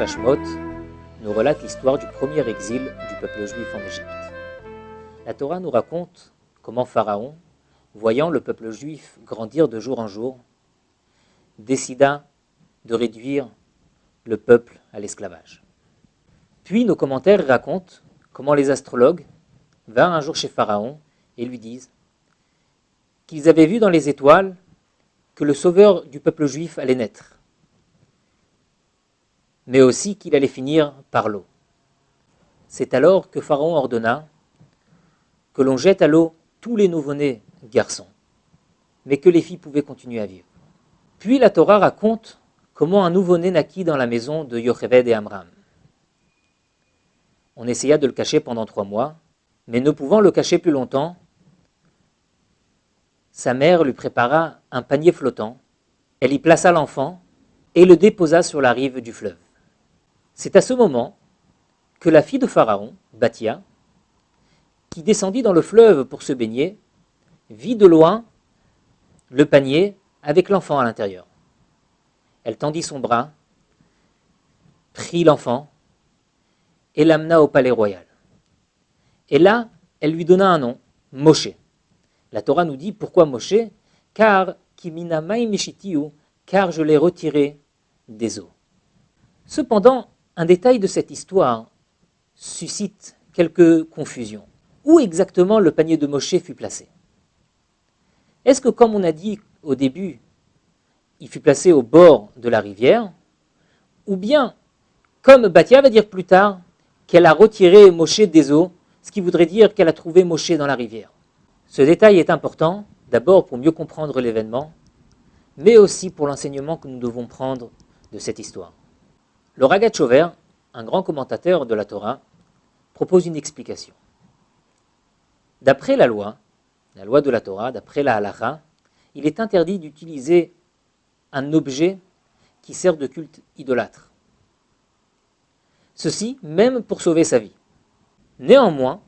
Parashat Shemot nous relate l'histoire du premier exil du peuple juif en Égypte. La Torah nous raconte comment Pharaon, voyant le peuple juif grandir de jour en jour, décida de réduire le peuple à l'esclavage. Puis nos commentaires racontent comment les astrologues vinrent un jour chez Pharaon et lui disent qu'ils avaient vu dans les étoiles que le sauveur du peuple juif allait naître, mais aussi qu'il allait finir par l'eau. C'est alors que Pharaon ordonna que l'on jette à l'eau tous les nouveau-nés garçons, mais que les filles pouvaient continuer à vivre. Puis la Torah raconte comment un nouveau-né naquit dans la maison de Yocheved et Amram. On essaya de le cacher pendant 3 mois, mais ne pouvant le cacher plus longtemps, sa mère lui prépara un panier flottant, elle y plaça l'enfant et le déposa sur la rive du fleuve. C'est à ce moment que la fille de Pharaon, Bathia, qui descendit dans le fleuve pour se baigner, vit de loin le panier avec l'enfant à l'intérieur. Elle tendit son bras, prit l'enfant et l'amena au palais royal. Et là, elle lui donna un nom, Moshe. La Torah nous dit pourquoi Moshe, car Kimina Maï Mishitiu, car je l'ai retiré des eaux. Cependant, un détail de cette histoire suscite quelques confusions. Où exactement le panier de Moshe fut placé? Est-ce que, comme on a dit au début, il fut placé au bord de la rivière, ou bien, comme Bathia va dire plus tard, qu'elle a retiré Moshe des eaux, ce qui voudrait dire qu'elle a trouvé Moshe dans la rivière? Ce détail est important, d'abord pour mieux comprendre l'événement, mais aussi pour l'enseignement que nous devons prendre de cette histoire. Le Ragat Shover, un grand commentateur de la Torah, propose une explication. D'après la loi de la Torah, d'après la Halacha, il est interdit d'utiliser un objet qui sert de culte idolâtre. Ceci, même pour sauver sa vie. Néanmoins,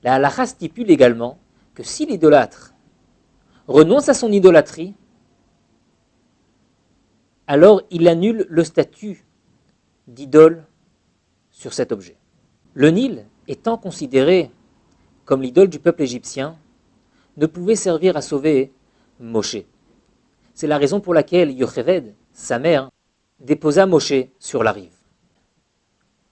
la Halacha stipule également que si l'idolâtre renonce à son idolâtrie, alors il annule le statut d'idole sur cet objet. Le Nil, étant considéré comme l'idole du peuple égyptien, ne pouvait servir à sauver Moshe. C'est la raison pour laquelle Yocheved, sa mère, déposa Moshe sur la rive.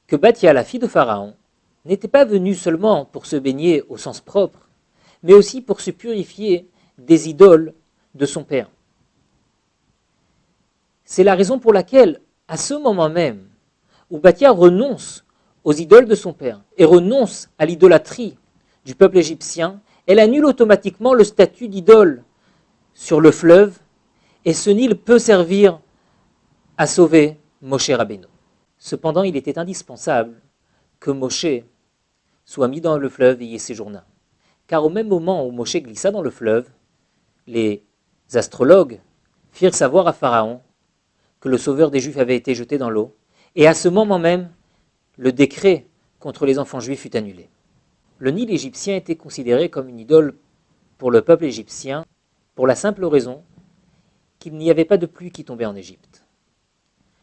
Que Bathia, la fille de Pharaon, n'était pas venue seulement pour se baigner au sens propre, mais aussi pour se purifier des idoles de son père. C'est la raison pour laquelle, à ce moment même, où Bathia renonce aux idoles de son père et renonce à l'idolâtrie du peuple égyptien, elle annule automatiquement le statut d'idole sur le fleuve, et ce Nil peut servir à sauver Moshe Rabbeinu. Cependant, il était indispensable que Moshe soit mis dans le fleuve et y séjourna. Car au même moment où Moshe glissa dans le fleuve, les astrologues firent savoir à Pharaon que le sauveur des Juifs avait été jeté dans l'eau, et à ce moment même, le décret contre les enfants juifs fut annulé. Le Nil égyptien était considéré comme une idole pour le peuple égyptien, pour la simple raison qu'il n'y avait pas de pluie qui tombait en Égypte.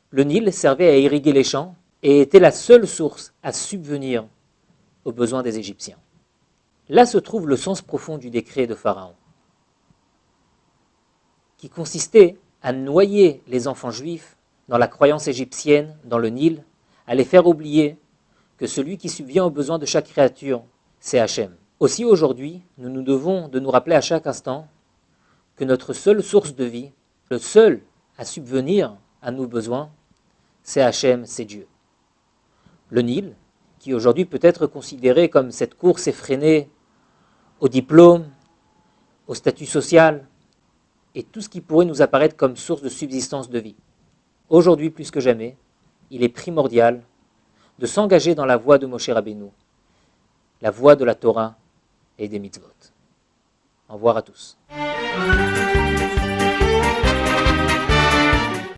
Le Nil servait à irriguer les champs et était la seule source à subvenir aux besoins des Égyptiens. Là se trouve le sens profond du décret de Pharaon, qui consistait à noyer les enfants juifs dans la croyance égyptienne, dans le Nil, à les faire oublier que celui qui subvient aux besoins de chaque créature, c'est Hachem. Aussi aujourd'hui, nous nous devons de nous rappeler à chaque instant que notre seule source de vie, le seul à subvenir à nos besoins, c'est Hachem, c'est Dieu. Le Nil, qui aujourd'hui peut être considéré comme cette course effrénée au diplôme, au statut social, et tout ce qui pourrait nous apparaître comme source de subsistance de vie. Aujourd'hui, plus que jamais, il est primordial de s'engager dans la voie de Moshe Rabbeinu, la voie de la Torah et des mitzvot. Au revoir à tous.